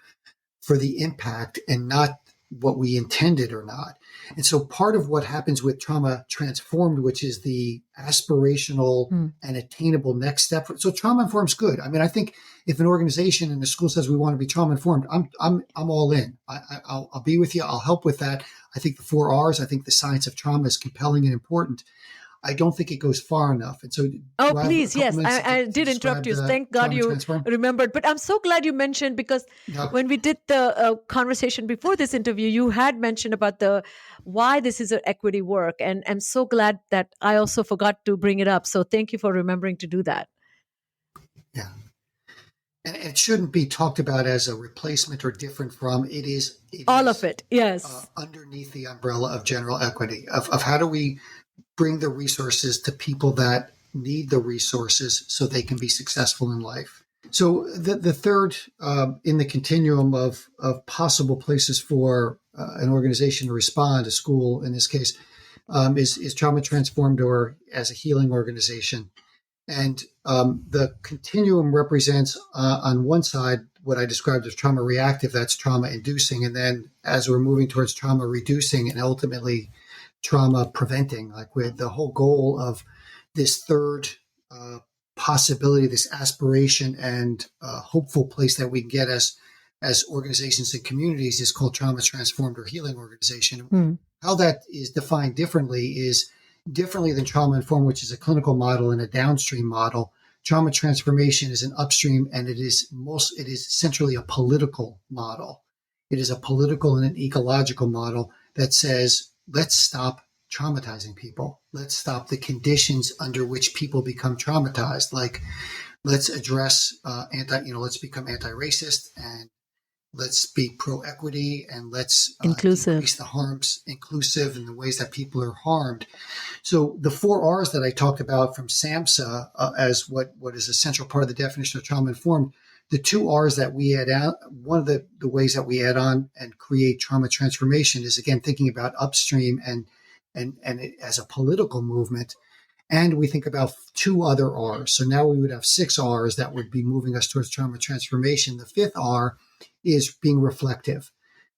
for the impact and not what we intended or not. And so part of what happens with trauma transformed, which is the aspirational and attainable next step. So trauma informed is good. I mean, I think if an organization and the school says we want to be trauma informed, I'm all in. I'll be with you. I'll help with that. I think the 4 R's, I think the science of trauma is compelling and important. I don't think it goes far enough. And so, please, yes, I did interrupt you. Thank God you remembered. But I'm so glad you mentioned, because when we did the conversation before this interview, you had mentioned about why this is an equity work. And I'm so glad that I also forgot to bring it up. So thank you for remembering to do that. Yeah. And it shouldn't be talked about as a replacement or different from. It is all of it. Yes. Underneath the umbrella of general equity, of how do we bring the resources to people that need the resources so they can be successful in life. So the third in the continuum of possible places for an organization to respond, a school in this case, is trauma transformed or as a healing organization. And the continuum represents on one side what I described as trauma reactive, that's trauma inducing. And then as we're moving towards trauma reducing and ultimately trauma preventing, like with the whole goal of this third possibility, this aspiration and hopeful place that we can get as organizations and communities is called trauma transformed or healing organization. How that is defined differently is differently than trauma informed, which is a clinical model and a downstream model. Trauma transformation is an upstream, and it is essentially a political model. It is a political and an ecological model that says, let's stop traumatizing people. Let's stop the conditions under which people become traumatized. Like, let's address let's become anti-racist, and let's be pro-equity, and let's increase the harms, inclusive in the ways that people are harmed. So the 4 R's that I talked about from SAMHSA as what is a central part of the definition of trauma-informed, the 2 R's that we add out, one of the ways that we add on and create trauma transformation is, again, thinking about upstream and it as a political movement. And we think about 2 other R's. So now we would have 6 R's that would be moving us towards trauma transformation. The 5th R is being reflective,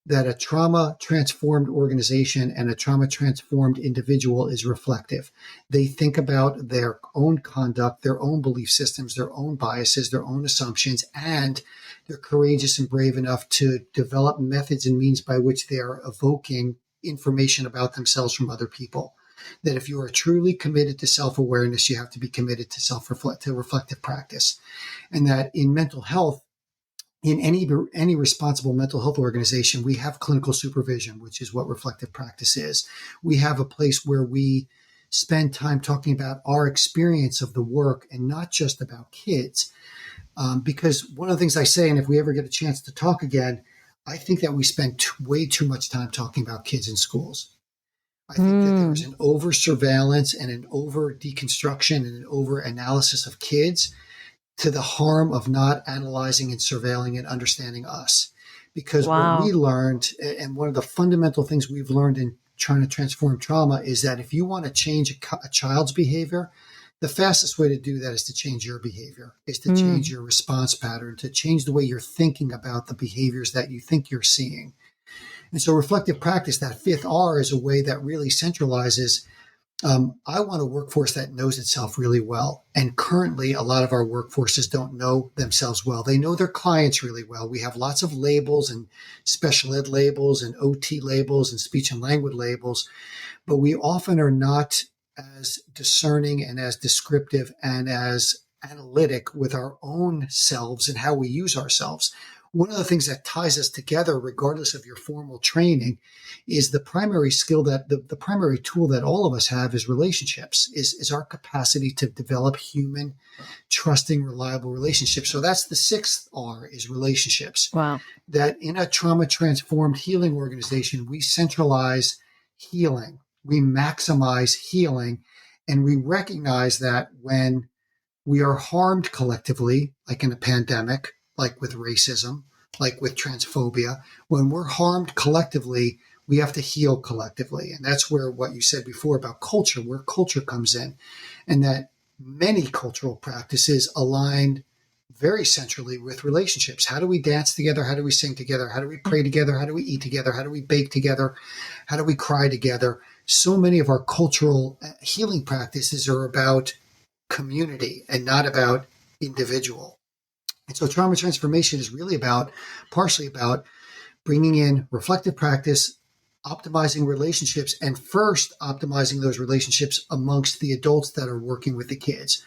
that a trauma transformed organization and a trauma transformed individual is reflective. They think about their own conduct, their own belief systems, their own biases, their own assumptions, and they're courageous and brave enough to develop methods and means by which they are evoking information about themselves from other people. That if you are truly committed to self-awareness, you have to be committed to reflective practice. And that in mental health, in any responsible mental health organization, we have clinical supervision, which is what reflective practice is. We have a place where we spend time talking about our experience of the work and not just about kids. Because one of the things I say, and if we ever get a chance to talk again, I think that we spend way too much time talking about kids in schools. I think that there's an over surveillance and an over deconstruction and an over analysis of kids to the harm of not analyzing and surveilling and understanding us. Because what we learned, and one of the fundamental things we've learned in trying to transform trauma is that if you want to change a child's behavior, the fastest way to do that is to change your behavior, is to change your response pattern, to change the way you're thinking about the behaviors that you think you're seeing. And so reflective practice, that fifth R, is a way that really centralizes. I want a workforce that knows itself really well. And currently, a lot of our workforces don't know themselves well. They know their clients really well. We have lots of labels and special ed labels and OT labels and speech and language labels, but we often are not as discerning and as descriptive and as analytic with our own selves and how we use ourselves. One of the things that ties us together, regardless of your formal training, is the primary skill that the primary tool that all of us have is relationships, is our capacity to develop human, trusting, reliable relationships. So that's the sixth R, is relationships. Wow. That in a trauma transformed healing organization, we centralize healing, we maximize healing, and we recognize that when we are harmed collectively, like in a pandemic, like with racism, like with transphobia, when we're harmed collectively, we have to heal collectively. And that's where what you said before about culture, where culture comes in, and that many cultural practices align very centrally with relationships. How do we dance together? How do we sing together? How do we pray together? How do we eat together? How do we bake together? How do we cry together? So many of our cultural healing practices are about community and not about individual. And so trauma transformation is really partially about bringing in reflective practice, optimizing relationships, and first optimizing those relationships amongst the adults that are working with the kids.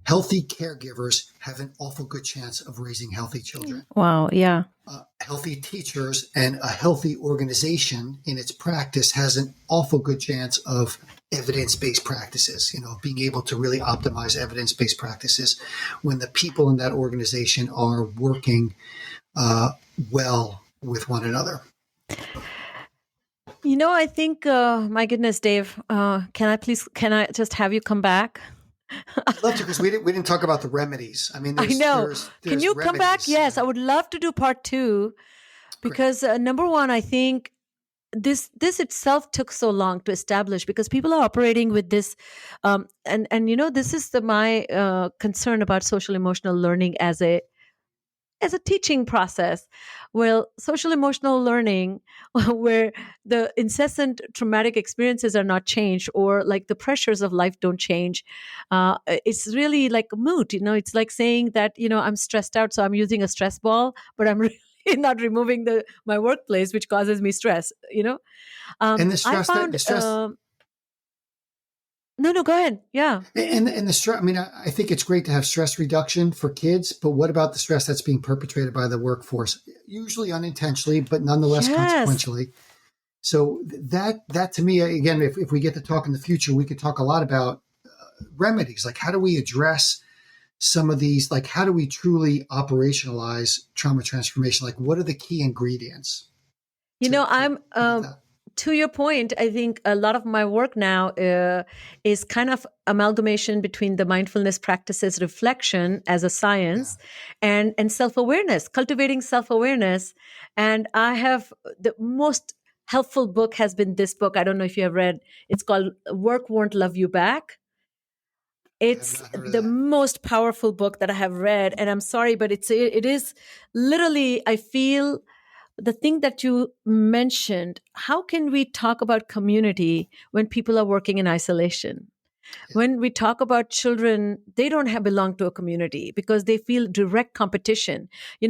Healthy caregivers have an awful good chance of raising healthy children. Wow. Yeah. Healthy teachers and a healthy organization in its practice has an awful good chance of evidence-based practices, being able to really optimize evidence-based practices when the people in that organization are working well with one another. I think, my goodness, Dave, can I just have you come back? I'd love to, because we didn't talk about the remedies. I mean, I know. There's Can you come back? Yes, I would love to do part 2, because number one, I think this itself took so long to establish, because people are operating with this, and this is my concern about social emotional learning as a teaching process. Well, social emotional learning, where the incessant traumatic experiences are not changed, or like the pressures of life don't change, it's really like moot. It's like saying that I'm stressed out, so I'm using a stress ball, but I'm really not removing my workplace, which causes me stress. And the stress, No, go ahead. Yeah. And the stress, I mean, I think it's great to have stress reduction for kids, but what about the stress that's being perpetrated by the workforce? Usually unintentionally, but nonetheless consequentially. So that to me, again, if we get to talk in the future, we could talk a lot about remedies. Like, how do we address some of these? Like, how do we truly operationalize trauma transformation? Like, what are the key ingredients? To your point, I think a lot of my work now is kind of amalgamation between the mindfulness practices, reflection as a science, and self-awareness, cultivating self-awareness. And I have the most helpful book has been this book. I don't know if you have read. It's called Work Won't Love You Back. It's the most powerful book that I have read. And I'm sorry, but it is literally, I feel, the thing that you mentioned, how can we talk about community when people are working in isolation? When we talk about children, they don't belong to a community because they feel direct competition.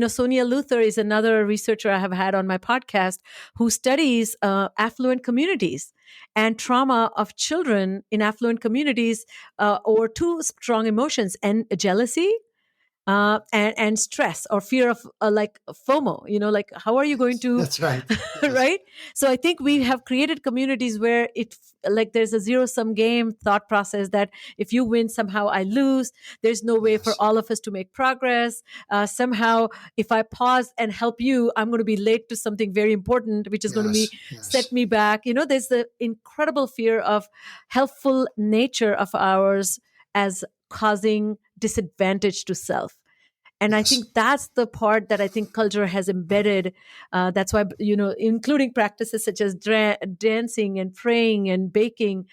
Sonia Luther is another researcher I have had on my podcast who studies affluent communities and trauma of children in affluent communities, or two strong emotions, and jealousy, and stress or fear of like FOMO, like how are you going to, that's right. Yes. Right? So I think we have created communities where like there's a zero-sum game thought process that if you win, somehow I lose. There's no way for all of us to make progress. Somehow, if I pause and help you, I'm going to be late to something very important, which is going to set me back. There's the incredible fear of helpful nature of ours as causing disadvantage to self. And I Yes. think that's the part that I think culture has embedded. That's why, including practices such as dancing and praying and baking,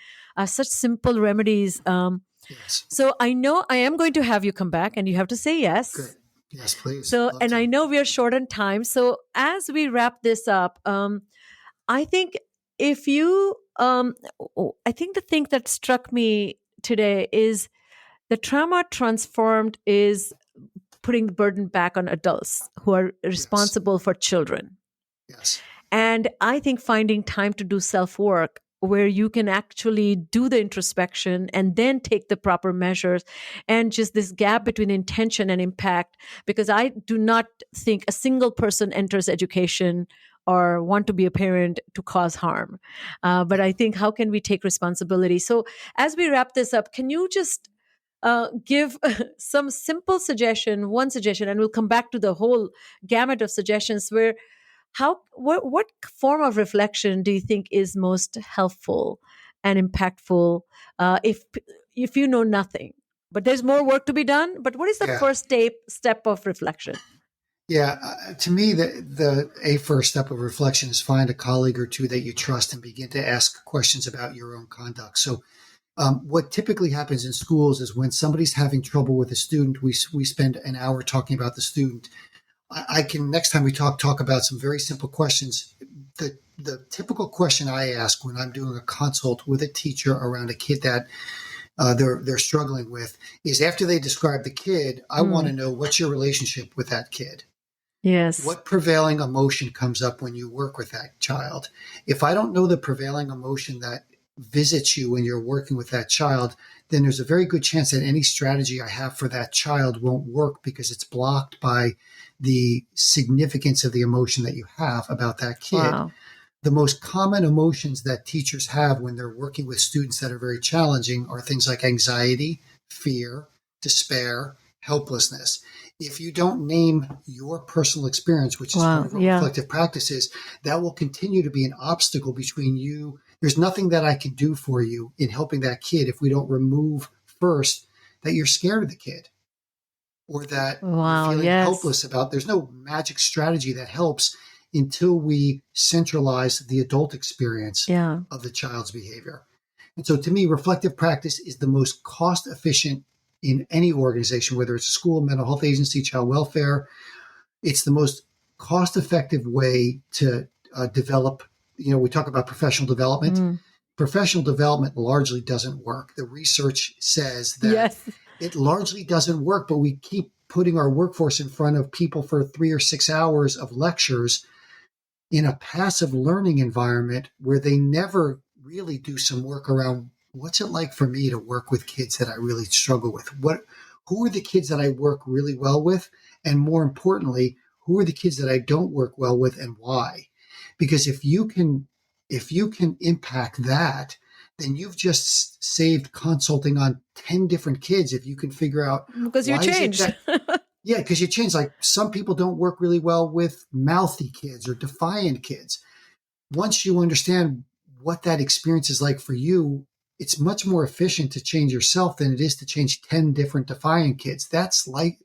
such simple remedies. Yes. So I know I am going to have you come back, and you have to say yes. Good. Yes, please. So, Love and I to. know we are short on time. So as we wrap this up, I think if you, I think the thing that struck me today is the trauma transformed is putting the burden back on adults who are responsible for children. Yes. And I think finding time to do self work where you can actually do the introspection and then take the proper measures, and just this gap between intention and impact. Because I do not think a single person enters education or want to be a parent to cause harm. But I think, how can we take responsibility? So as we wrap this up, can you just give some simple suggestion, one suggestion, and we'll come back to the whole gamut of suggestions where what form of reflection do you think is most helpful and impactful, if you know nothing, but there's more work to be done, but what is the Yeah. first step of reflection? Yeah. To me, a first step of reflection is find a colleague or two that you trust and begin to ask questions about your own conduct. So what typically happens in schools is when somebody's having trouble with a student, we spend an hour talking about the student. I can, next time we talk about some very simple questions. The typical question I ask when I'm doing a consult with a teacher around a kid that they're struggling with is, after they describe the kid, I want to know, what's your relationship with that kid? Yes. What prevailing emotion comes up when you work with that child? If I don't know the prevailing emotion that visits you when you're working with that child, then there's a very good chance that any strategy I have for that child won't work, because it's blocked by the significance of the emotion that you have about that kid. Wow. The most common emotions that teachers have when they're working with students that are very challenging are things like anxiety, fear, despair, helplessness. If you don't name your personal experience, which is part of what reflective practice is, that will continue to be an obstacle between you. There's nothing that I can do for you in helping that kid if we don't remove first that you're scared of the kid, or that you're feeling helpless about. There's no magic strategy that helps until we centralize the adult experience of the child's behavior. And so, to me, reflective practice is the most cost efficient in any organization, whether it's a school, mental health agency, child welfare. It's the most cost effective way to develop. We talk about professional development. Professional development largely doesn't work. The research says that it largely doesn't work, but we keep putting our workforce in front of people for 3 or 6 hours of lectures in a passive learning environment where they never really do some work around, what's it like for me to work with kids that I really struggle with? Who are the kids that I work really well with? And more importantly, who are the kids that I don't work well with, and why? Because if you can impact that, then you've just saved consulting on 10 different kids. If you can figure out, because you changed. Yeah, because you change. Like, some people don't work really well with mouthy kids or defiant kids. Once you understand what that experience is like for you, it's much more efficient to change yourself than it is to change 10 different defiant kids. That's like,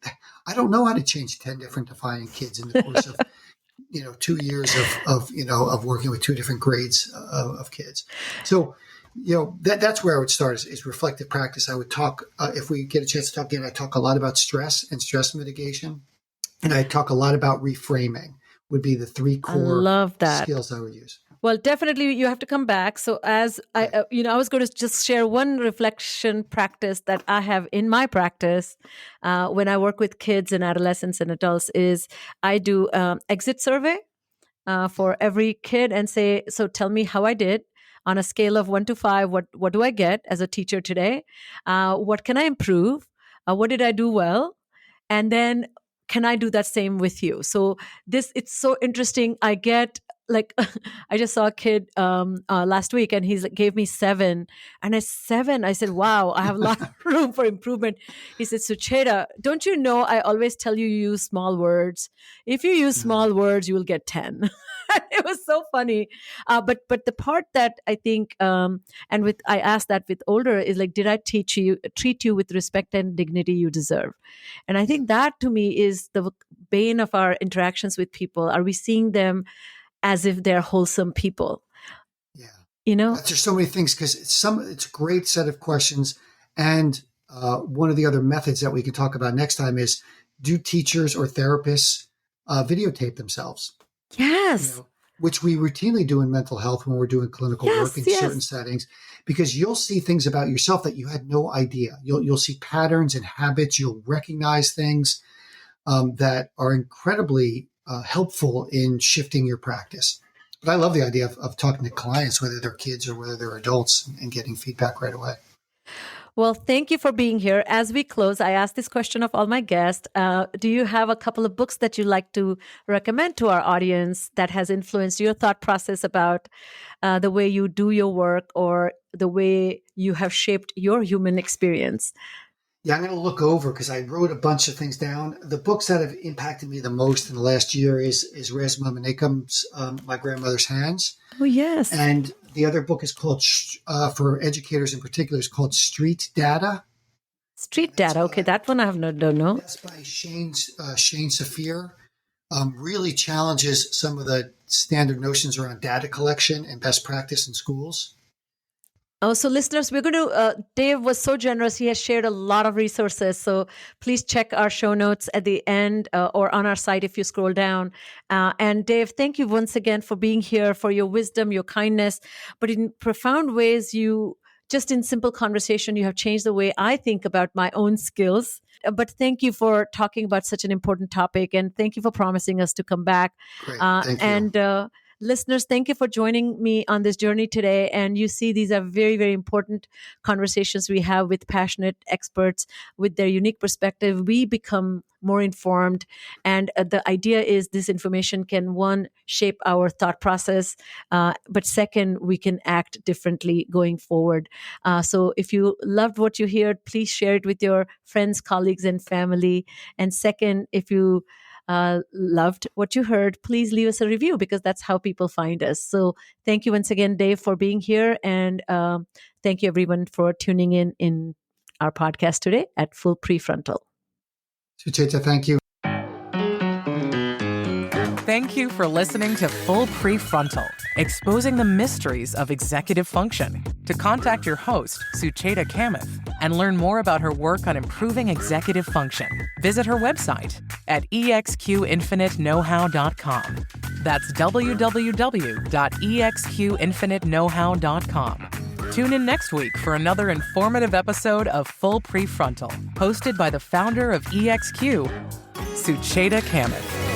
I don't know how to change 10 different defiant kids in the course of 2 years of working with 2 different grades of kids. So, that's where I would start is reflective practice. I would talk, if we get a chance to talk again, I talk a lot about stress and stress mitigation. And I talk a lot about reframing, would be the 3 core skills I would use. Well, definitely you have to come back. So as I was going to just share one reflection practice that I have in my practice when I work with kids and adolescents and adults is I do exit survey for every kid and say, so tell me how I did on a scale of 1 to 5. What do I get as a teacher today? What can I improve? What did I do well? And then can I do that same with you? So it's so interesting. I get like I just saw a kid last week, and he gave me 7, and at 7 I said, wow, I have a lot of room for improvement. He said, Sucheta, don't you know I always tell you use small words? If you use small words, you will get 10. It was so funny. But the part that I think, I asked that with older, is like, did I treat you with respect and dignity you deserve? And I think that to me is the bane of our interactions with people. Are we seeing them as if they're wholesome people? Yeah. There's so many things, because it's a great set of questions. And one of the other methods that we can talk about next time is, do teachers or therapists videotape themselves? Yes. Which we routinely do in mental health when we're doing clinical work in certain settings, because you'll see things about yourself that you had no idea. You'll see patterns and habits. You'll recognize things that are incredibly helpful in shifting your practice. But I love the idea of talking to clients, whether they're kids or whether they're adults, and getting feedback right away. Well, thank you for being here. As we close, I ask this question of all my guests. Do you have a couple of books that you'd like to recommend to our audience that has influenced your thought process about the way you do your work, or the way you have shaped your human experience? Yeah, I'm going to look over, because I wrote a bunch of things down. The books that have impacted me the most in the last year is Resmaa Menakem's My Grandmother's Hands. Oh, yes. And the other book is called, for educators in particular, is called Street Data. Street Data. Okay, that one I don't know. That's by Shane Saphir. Really challenges some of the standard notions around data collection and best practice in schools. Oh, so listeners, we're going to, Dave was so generous. He has shared a lot of resources. So please check our show notes at the end or on our site if you scroll down. And Dave, thank you once again for being here, for your wisdom, your kindness, but in profound ways, just in simple conversation, you have changed the way I think about my own skills. But thank you for talking about such an important topic. And thank you for promising us to come back. Great. Thank you. And listeners, thank you for joining me on this journey today. And you see, these are very, very important conversations we have with passionate experts with their unique perspective. We become more informed. And the idea is this information can, one, shape our thought process, but second, we can act differently going forward. So if you loved what you heard, please share it with your friends, colleagues, and family. And second, if you loved what you heard, please leave us a review, because that's how people find us. So thank you once again, Dave, for being here. And thank you, everyone, for tuning in our podcast today at Full Prefrontal. Sucheta, thank you. Thank you for listening to Full Prefrontal, exposing the mysteries of executive function. To contact your host, Sucheta Kamath, and learn more about her work on improving executive function, visit her website at exqinfiniteknowhow.com. That's www.exqinfiniteknowhow.com. Tune in next week for another informative episode of Full Prefrontal, hosted by the founder of EXQ, Sucheta Kamath.